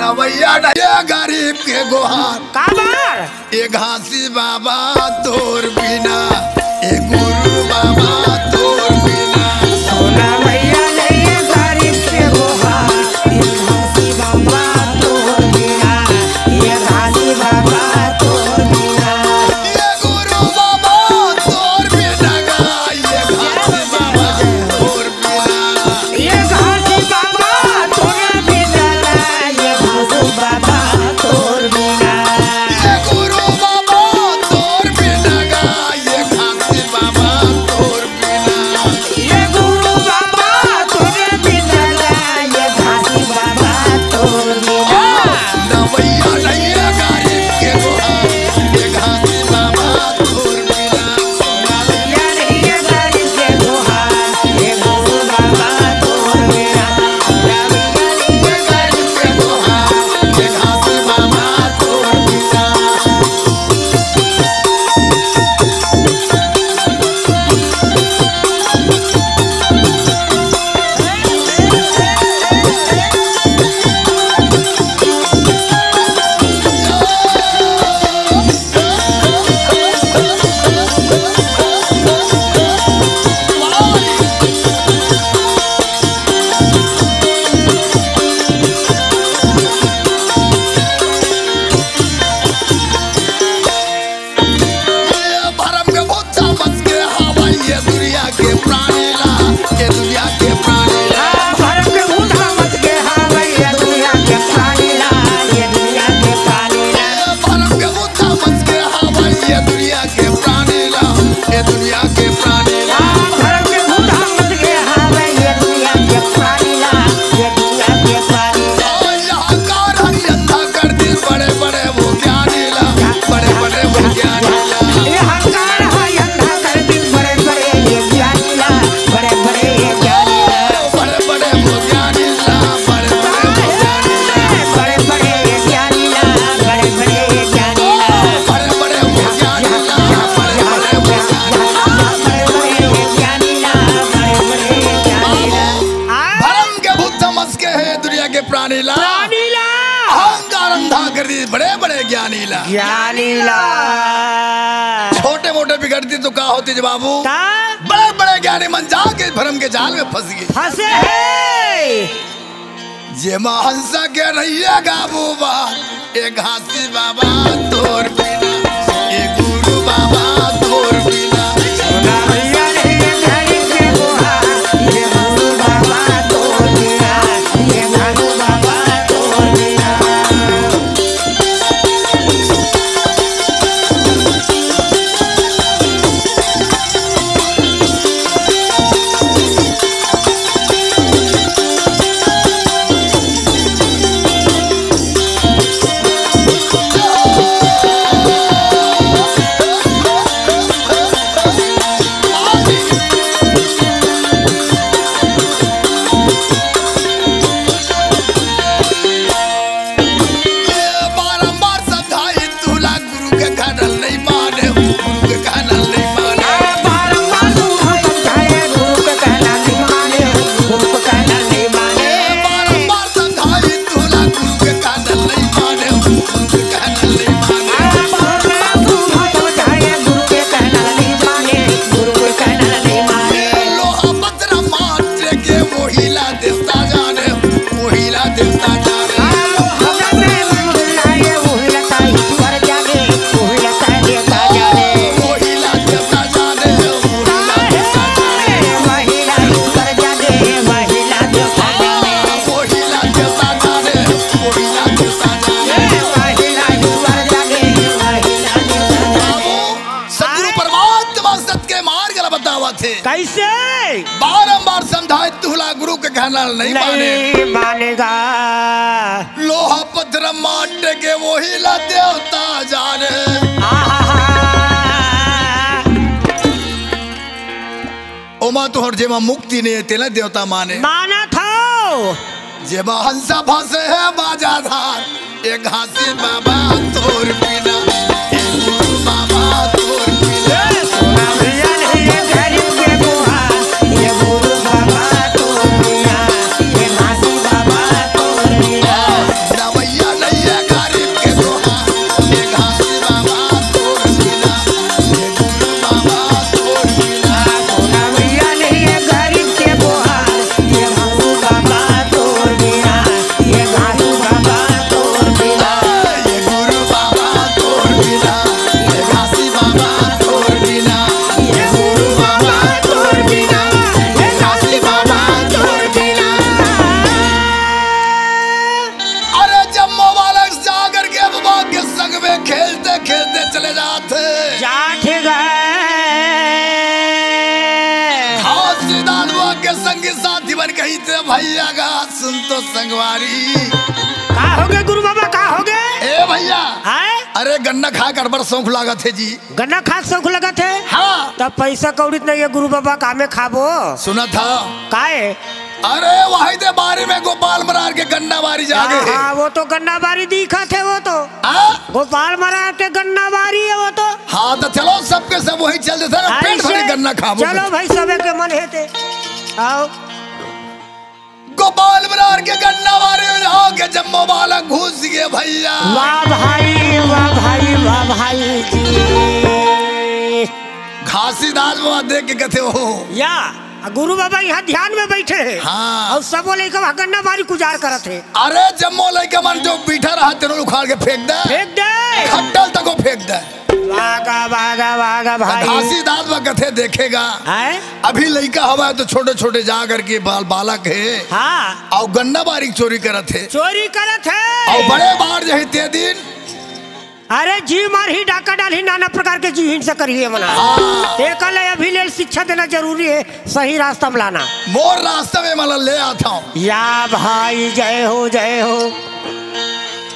नवैया ये गरीब के गुहार काबर ये घासी बाबा तोर बिना ये गुरु बाबा तोर बिना सोना भैया नहीं गरीब के गुहार ये घासी बाबा तोर बिना ये घासी बाबा तोर बिना ये गुरु बाबा तोर बिना गा ये घासी बाबा तोर बिना ये घासी बाबा तोर बिना ये घासी बाबा तोर बिना ये गुरु बाबा तोर बिना गा ये घासी बाबा तोर बिना ये गुरु बाबा तोर बिना ये घासी बाबा तोर बिना नवैया नहीं ये गरीब के गुहार ये घासी बाबा तोर बिना भैया नहीं ये गरीब के गुहार ये घासी बाबा तोर बिना ये गरीब के गुहार ये घासी बाबा तोर बिना भरम के बहुत बस के हवा ये दुनिया के प्राणी ला ये दुनिया के प्राणी ला भरम के भूता मच के हाँ भैया दुनिया के प्राणी ला ये दुनिया के प्राणी ला भरम के बहुत बस के हवा ये दुनिया के प्राणी ला ये दुनिया के प्राणी ला भरम के भूता मच के हाँ भैया दुनिया के प्राणी ला ये दुनिया के प्राणी ला और यहाँ कार हरी अंधा कर दी बड़े बड़े वो ज्ञानी ला बड़े बड़े वो ज्ञानी ला ये हंकार है अंधा कर दिल बड़े बड़े ये ज्ञानी ला बड़े बड़े ये ज्ञानी ला बड़े बड़े वो ज्ञानी ला बड़े बड़े वो ज्ञानी ला बड़े बड़े ये ज्ञानी ला बड़े बड़े ये ज्ञानी ला बड़े बड़े वो ज्ञानी ला बड़े बड़े वो ज्ञानी ला बड़े बड़े ये ज्ञानी ला भरम के भूत समझ के है दुनिया के प्राणी ला ज्ञानी ला अहंकार अंधा कर दी बड़े बड़े ज्ञानी ला ज्ञानी ला छोटे मोटे बिगड़ती तो का होती बाबू ता बड़े बड़े ज्ञानी मन जाके भरम के जाल में फंस गए फंसे है जे हंसा के रहिए गाबू बा ये घासी बाबा तोर बिना ये गुरु बाबा तोर बिना सोना भैया नहीं ये गरीब के गुहार ये गुरु बाबा तोर बिना ये गुरु बाबा तोर बिना बारंबार समझाई तुला गुरु के कहना नहीं माने गुरु के कहना नहीं माने बारंबार तू हम समझाए गुरु का कहना नहीं माने गुरु का कहना नहीं माने बारंबार समझाई तुला गुरु के कहना नहीं माने गुरु के कहना नहीं माने बारंबार तू हम समझाए गुरु के कहना नहीं माने गुरु का कहना नहीं माने लोहा पत्थर मार के वो हिला देता जाने वो हिला देता जाने वो हिला देता जाने वो हिला देता जाने वो हिला देता जाने वो हिला देता जाने सतगुरु परमात्मा सत्य के मार्ग ला बतावा थे कैसे बारंबार समझाए तुला गुरु के कहना नहीं माने नहीं मानेगा लोहा पत्थर माट के वो हिला देवता जाने ओमा तो हर जेमा मुक्ति नहीं है तेला देवता माने माना था जेमा हंसा फंसे है बाजाधार एक घासी बाबा तोर बिना एक गुरु बाबा तोर बिना सोना भैया नहीं ये गरीब के गुहार ये गुरु बाबा तोर बिना ये घासी बाबा तोर बिना नवैया जीवन कही थे भैया का सुन तो संगवारी। का हो गए गुरु बाबा, का हो गए? ए भैया है अरे गन्ना खा कर बड़ शौक लगा थे जी। गन्ना खाद शौक लगा थे। हाँ तब पैसा कौड़ी नहीं है गुरु बाबा, कामे खाबो सुना था। काहे? अरे वही थे बारी में गोपाल मरार के गन्ना बारी जागे है। हाँ वो तो गन्ना बारी दिखा थे, वो तो हाँ? गोपाल मरार के गन्ना बारी है वो तो। हाँ तो चलो सबके सब वही चलते थे ना, पेट भरे गन्ना खाबो। चलो भाई सबे के मन है थे। आओ गोपाल मरार के गन्ना बारी में जाके जम्मो वाला घुस गए भैया। वाह भाई वाह भाई वाह भाई जी। घासी दास बाबा देख के कहते हो या गुरु बाबा यहाँ ध्यान में बैठे हैं। हाँ और सब लेके गन्ना बारी गुजार करत है। अरे जम्मो लड़का मन जो बैठा रहा तेरे उखाड़ के फेंक दे, फेंक दे खट्टल तक को फेंक दे। वागा वागा वागा भाई। घासी दास बाबा कहते देखेगा है? अभी लड़का हवा है तो छोटे छोटे जा करके बालक है। हाँ और गन्ना बारी चोरी करत है। चोरी करत है। और बड़े बार जो है ते दिन अरे जी मार ही डाका डाल ही नाना प्रकार के जी हिंसा करिए मना। हाँ। एकल अभी ले शिक्षा देना जरूरी है, सही रास्ता में लाना। मोर रास्ते में मतलब ले आता हूँ। या भाई जय हो जय हो।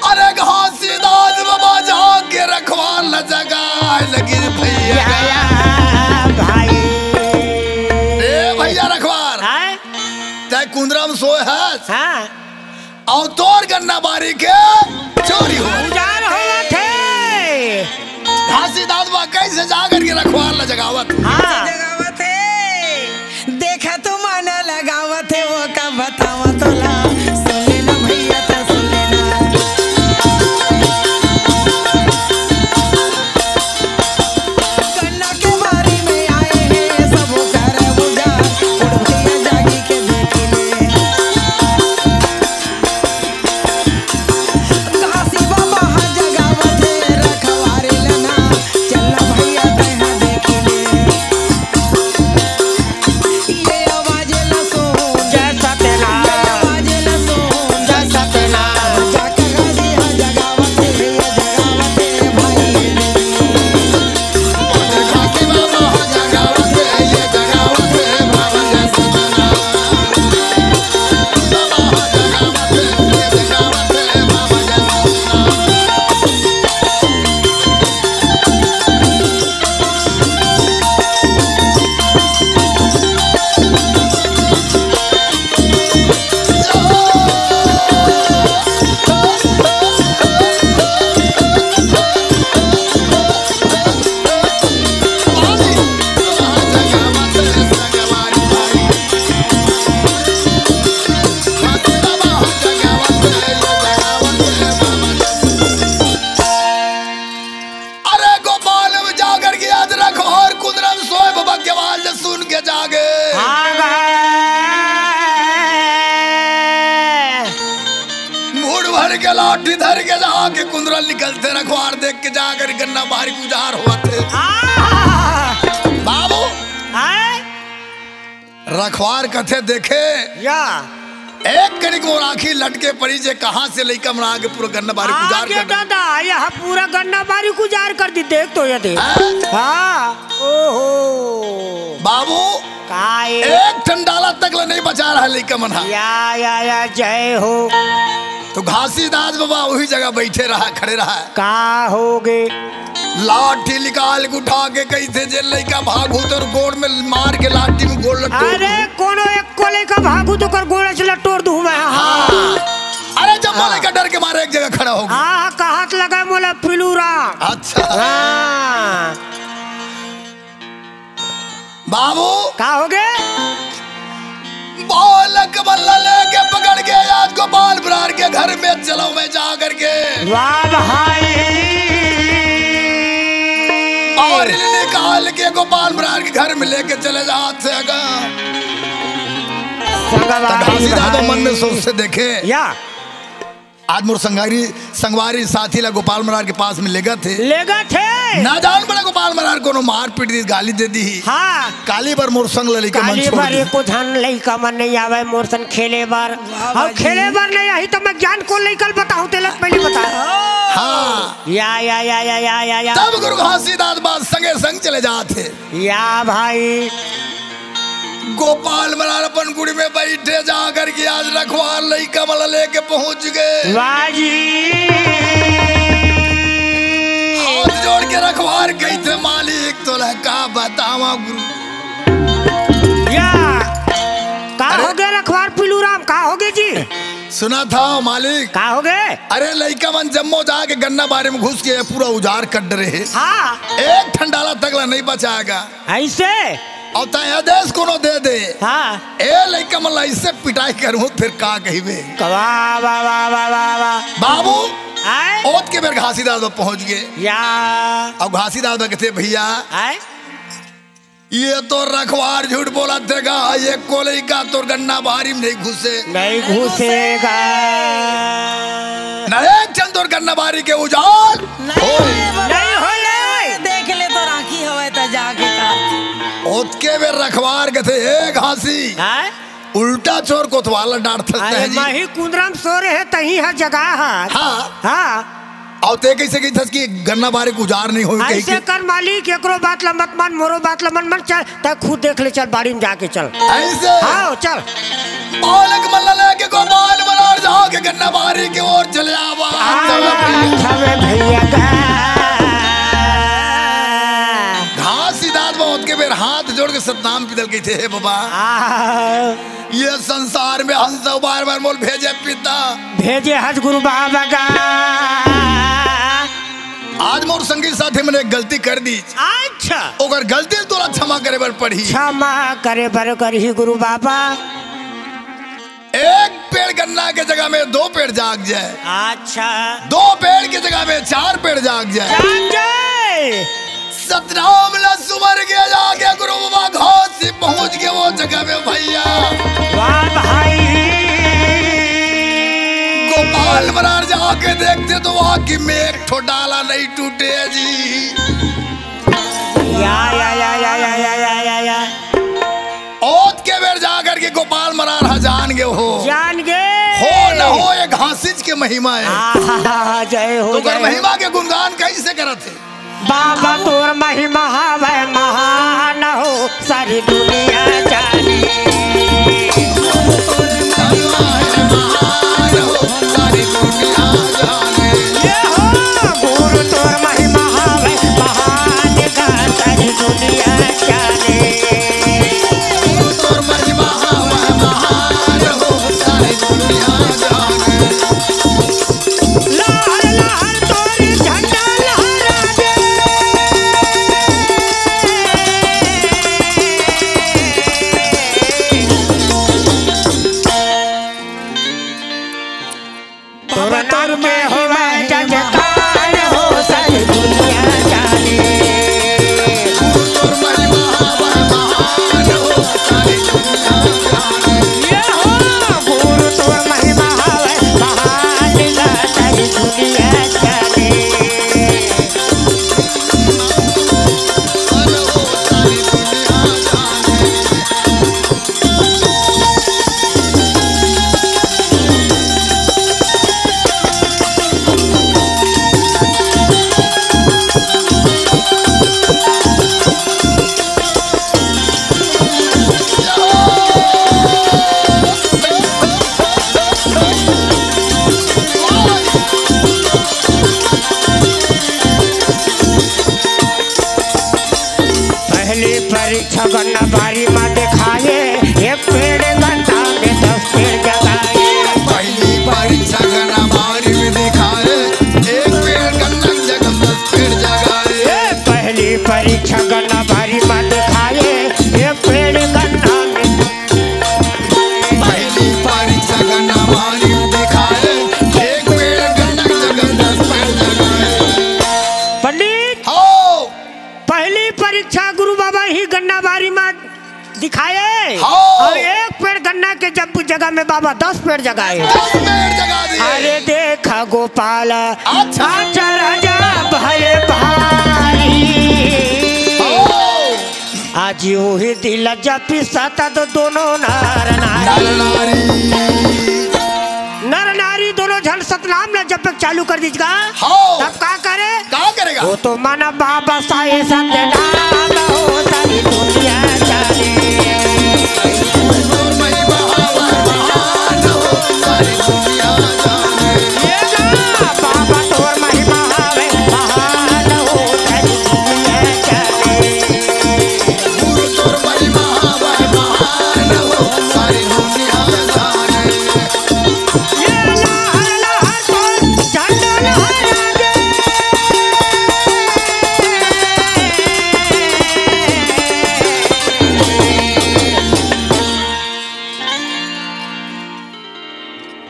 अरे घासी दास बाबा जाके रखवार न जगा लगी भैया। या भाई ए भैया रखवार है? तय कुंदरम सोए है हाँ और तोर गन्ना बारी के चोरी हो। गुजार हो थे। घासी दास बाबा कैसे जा करके रखवार न जगावत। हाँ जगावत है, देखा तो माना लगावत है, वो का बतावा तो ला। सुन लेना भैया तो सुन लेना। गन्ना के बारी में आए हैं सब कर बुझार, उड़ भैया जागी के देखी ले। घासी बाबा हाँ जगावत है, रखवारे लेना, चलना भैया तैहा देखी ले। ये आवाज न सुन, जैसा तेना ये आवाज न सुन, जैसा तेना। जाके घासी हाँ जगावत है, ये जगावत है भाई ने। घासी बाबा हो जगावत है, ये जगावत है बाबा जैसा बना। बाबा हो जगावत है, ये जगावत है बाबा जैसा बना। अरे गोपाल जाकर के याद रखो और कुंदरम सोए बाबा के आवाज सुन के जागे। मूड भर के लाठी धर के जाके कुंदरल निकलते रखवार देख के जाकर गन्ना बाहरी गुजार हुआ थे। बाबू रखवार कथे देखे या एक कनिक मोर आँखी लटके पड़ी जे कहाँ से लइका मरा के पूरा गन्ना बारी गुजार आगे कर दे। दादा यह पूरा गन्ना बारी गुजार कर दी, देख तो ये देख। हैं? हाँ ओहो बाबू काय एक ठंडाला तक ले नहीं बचा रहा लइका मना। या जय हो। तो घासी दास बाबा वही जगह बैठे रहा, खड़े रहा। का हो गे? लाठी निकाल के उठा के कैसे जे लइका भागू तो गोड़ में मार के लाठी में गोड़ लटो। अरे कोनो एक कोले का भागू तो कर गोड़ा चला तोड़ दूं मैं। हाँ अरे जब मोले का डर के मारे एक जगह खड़ा हो गया। हाँ का हाथ लगा मोला पिलूरा। अच्छा हाँ बाबू का हो गे? बालक बल्ला लेके पकड़ के याद गोपाल बरार के घर में चलो मैं जा करके वाह भाई। और निकाल के गोपाल बरार के घर में लेके चले जा हाथ से अगा। घासी दादा मन में सोच से देखे या आज मोर संगवारी साथी ला गोपाल मरार के पास में लेगा थे। ना जान बड़ा गोपाल मरार को मार पीट दी, गाली दे दी। हाँ काली बार मोर संग लली के मन काली छोड़ बार दी। एको धन लइका मन नहीं आवे मोर सन खेले बार। और खेले बार नहीं आई तो मैं ज्ञान को लेकर बताऊं तेलक पहले बता। हाँ या तब गुरु घासीदास बात संगे संग चले जाते। या भाई गोपाल मरार अपन गुड़ी में बैठे जाकर के आज रखवार लई कमल लेके पहुंच गए। बाजी हाथ जोड़ के रखवार गई थे मालिक तो का बतावा गुरु या का हो गए रखवार पिलू राम का हो गए जी? सुना था मालिक का हो गए? अरे लइका मन जम्मो जाके गन्ना बारे में घुस के पूरा उजाड़ कर रहे। हाँ एक ठंडाला तकला नहीं बचाएगा ऐसे और तय आदेश कोनो दे दे। हाँ ए लइका मन ऐसे पिटाई करूं फिर का कहिबे। वाह वाह वाह वाह वाह वाह बाबू आए ओत के बेर घासीदास पहुंच गए। या अब घासीदास कहते भैया आए ये तो रखवार झूठ बोला देगा ये कोलई का तो गन्ना बारी में नहीं घुसे नहीं घुसेगा न एक चंदोर गन्ना बारी के उजाड़ नहीं होले देख ले तो राखी होए तो जाके का ओत के बेर रखवार कहते ए घासी आए उल्टा चोर कोतवाला डांट सकते अरे हैं जी। माही कुंदरम सो रहे तही हर जगह है हाँ हाँ और ते कैसे कही थस कि गन्ना बारी को उजाड़ नहीं होई कही ऐसे कर मालिक एकरो बात लमत मन मोरो बात लमन मन चल त खुद देख ले चल बाड़ी में जाके चल ऐसे हाँ चल ओलक मल्ला लेके गोपाल मनार जाओ के गन्ना बारी की ओर चले आवा छवे भैया का घासीदास बहुत के बेर हाथ जोड़ के सतनाम पिदल गई थे हे बाबा ये संसार में हंस बार बार मोल भेजे पिता भेजे हज गुरु बाबा का आज मोर संगी साथी मैंने एक गलती कर दी अच्छा ओकर गलती तोरा क्षमा करे बर पड़ी। क्षमा करे बर करही गुरु बाबा एक पेड़ गन्ना के जगह में 2 पेड़ जाग जाए अच्छा 2 पेड़ की जगह में 4 पेड़ जाग जाए जान जाए सतनाम सुमर के जाके गुरु बाबा घोष से पहुंच के वो जगह में भैया वाह भाई गोपाल मरार जाके देखते तो वहां की में एक ठो डाला नहीं टूटे जी। या ओत के बेर जाकर के गोपाल मरार जान गए जान गे हो न हो ये घासीज के महिमा है। जय हो तो जय हो। महिमा के गुणगान कैसे करत है बाबा तोर महिमा हवे महान हो सारी दुनिया जाने ये हो गुरु तोर महिमा हवे महान का सारी दुनिया जाने लहर लहर तोरी झंडा लहरा दे तोर नाम में होवे जजकार हो सारी दुनिया जाने ये हो गुरु तोर महिमा हवे महान का सारी दुनिया जाने पहली परीक्षा गन्ना बारी में दिखाए एक पेड़ गन्ना में 10 पेड़ जगाए पहली परीक्षा गन्ना बारी में दिखाए एक पेड़ गन्ना जगह 10 पेड़ जगाए पहली परीक्षा गन्ना बारी में दिखाए एक पेड़ गन्ना में पहली परीक्षा गन्ना बारी में दिखाए एक पेड़ गन्ना जगह 10 पेड़ जगाए। पंडित हो पहली परीक्षा गुरु बाबा ही गन्ना बारी में दिखाए हाँ। और एक पेड़ गन्ना के जब जगह में बाबा 10 पेड़ जगाए 10 पेड़ जगा दिए। अरे देखा गोपाल अच्छा। राजा भय भारी हो आज ही दिल जपी सतत दोनों नर नारी नर नारी दोनों झल सतनाम ने जब तक चालू कर दीजिएगा हाँ। तब का करे क्या करेगा वो तो माना बाबा साए सतनाम हो सारी दुनिया जाने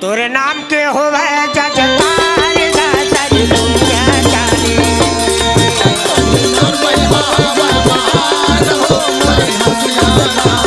तोरे नाम के होवे जजकार सारी दुनिया जाने और महिमा महान हो महिमा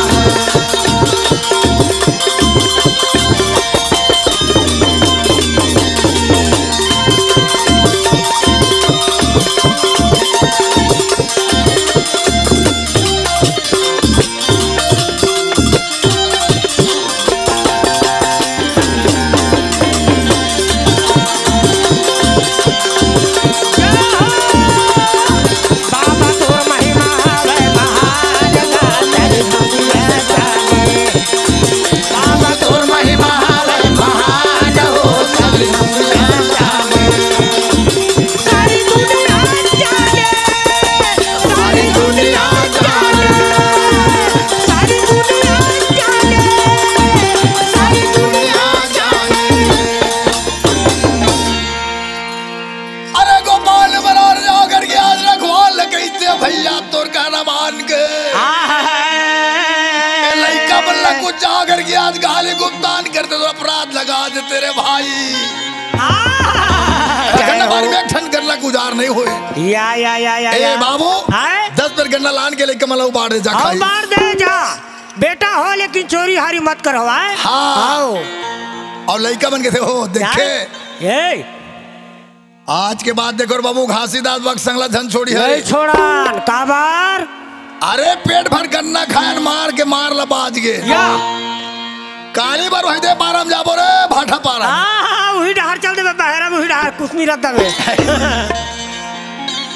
बाबा तोर महिमा है महान सारी दुनिया जाने बाबा तोर महिमा है महान हो सारी दुनिया जाने सारी दुनिया जाने सारी दुनिया जाने सारी दुनिया जाने सारी दुनिया जाने। अरे गोपाल बरार जाकर के आज रखवाल कहते भैया तोर गाना मान के लड़का बल्ला कुछ जाकर के आज गाली गुप्तान करते तो अपराध लगा दे तेरे भाई गन्ना बारी में ठंड करना गुजार नहीं हुए या ए बाबू हैं? 10 पर गन्ना लान के लेके मला उबाड़ दे जा आओ खाई मार दे जा बेटा हो लेकिन चोरी हारी मत करो है हाँ। आओ और लड़का बन के थे हो देखे ये आज के बाद देखो बाबू घासीदास वक्त संगला धन छोड़ी है ये छोड़ान काबार अरे पेट भर गन्ना खान मार के मार ला बाज गे या काली बार वही दे पारम जाबो रे भाठा पारा वही डहार चल दे बहरा वही डहार कुछ नहीं रखता वे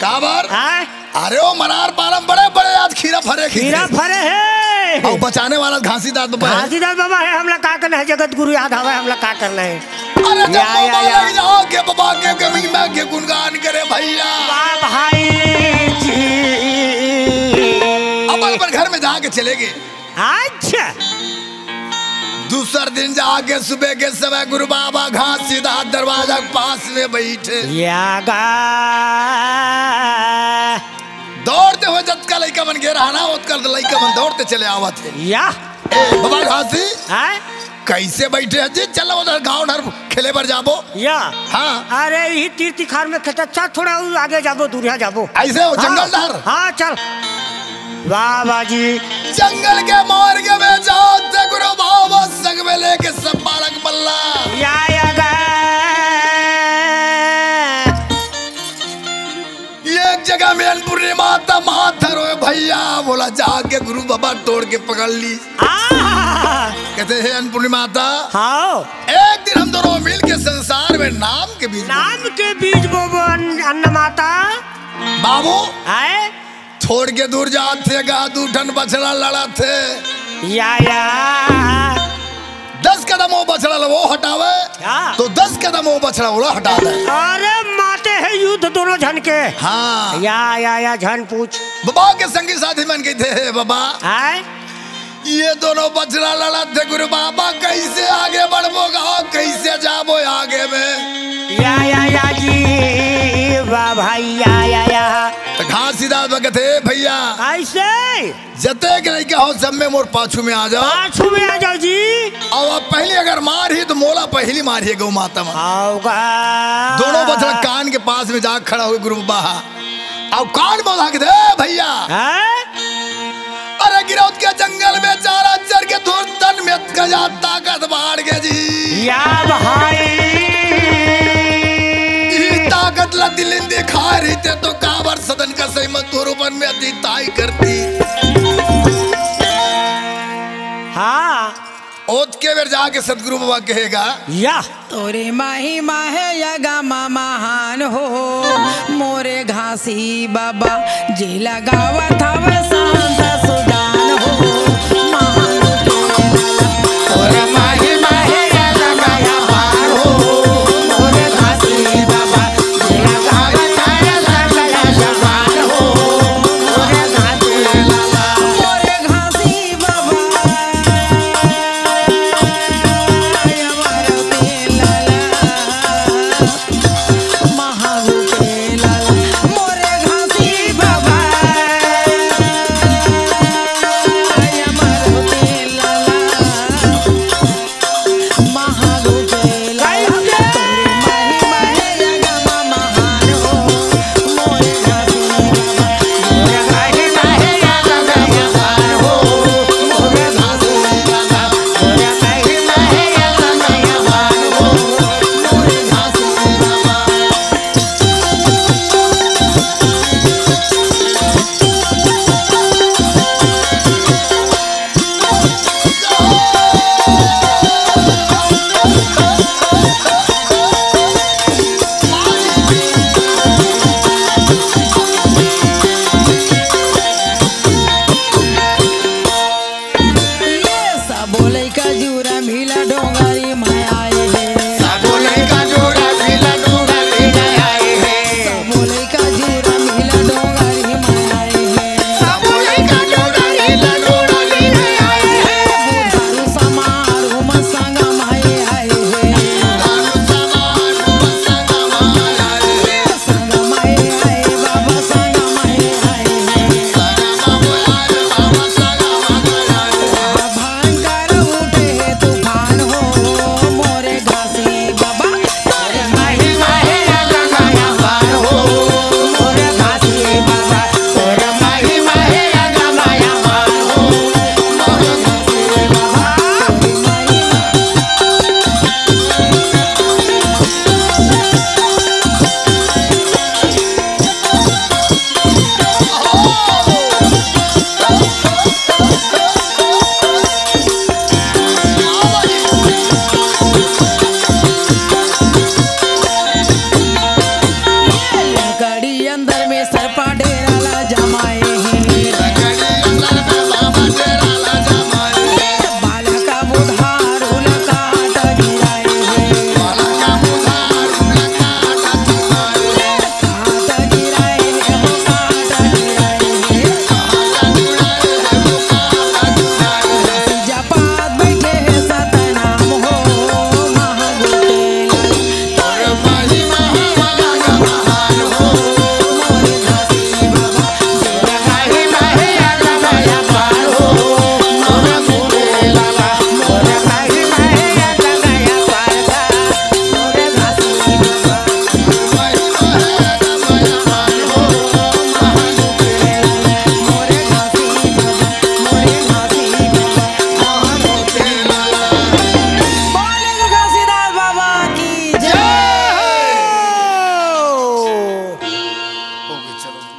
काबर हैं? अरे ओ मनार पारम बड़े बड़े आज खीरा फरे हीरा फरे है और बचाने वाला घासीदास बाबा है घासीदास बाबा है हमला का करना है जगत गुरु याद हवा हमला का करना है अरे जब या, या, बाबा या। लग जाओ के बाबा के महिमा के गुणगान करे भैया वाह भाई जी अब अपन घर में जाके चलेगे अच्छा दूसर दिन जाके सुबह के समय गुरु बाबा घासीदास दरवाजा के पास में बैठे यागा दौड़ते हुए जब का लड़का बन गया रहना उतकर लड़का बन दौड़ते चले आवा थे या ए बाबा घासी हैं? कैसे बैठे हैं जी चलो उधर गाँव नर खेले पर जाबो या हाँ अरे ही तीर तिखार में खेत अच्छा थोड़ा और आगे जाबो दूरिया जाबो ऐसे हो जंगल डर हाँ चल वाह बाजी जंगल के मार्ग में जाते गुरु बाबा संग में लेके सब बालक बल्ला या गा एक जगह में अन्नपूर्णी माता माथर हो भैया बोला जाके गुरु बाबा तोड़ के पकड़ ली कहते हैं अन्नपूर्णी माता हाँ एक दिन हम दोनों मिल के संसार में नाम के बीच नाम के बीज बोबो अन्न माता बाबू आए छोड़ के दूर जाते गा दूठन बछड़ा लड़ा थे या 10 कदम वो बछड़ा वो हटावे हाँ। तो 10 कदम वो बछड़ा वो हटा दे अरे माते हैं युद्ध दोनों झन के हाँ या झन पूछ बाबा के संगी साथी मन गए थे बाबा आए ये दोनों बछड़ा लड़ा थे गुरु बाबा कैसे आगे बढ़बो गाओ कैसे जाबो आगे में या जी वाह भाई या तो घासीदास बगत है भैया ऐसे जते के लड़का हो सब में मोर पाछू में आ जाओ पाछू में आ जाओ जी और अब पहले अगर मार ही तो मोला पहली मारिए गौ माता में आओगा दोनों बछड़ा कान के पास में जा खड़ा हुए गुरु बाबा अब कान बोला के दे भैया हैं? अरे गिरौत के जंगल में चारा चर के दूर तन में गजा ताकत बाढ़ के जी या भाई ई ताकत ला दिलिन दिखा रही थे तो काबर सदन का सही मजदूर बन में अति ताई करती हाँ ओत के बेर जाके सदगुरु बाबा कहेगा या तोरे महिमा है यगा महान हो मोरे घासी बाबा जी लगावा था शांत सुजान हो महान तोरे महिमा है यगा महान हो मोरे घासी बाबा जी लगावा था सुजान हो मोरे घासी बाबा संग माए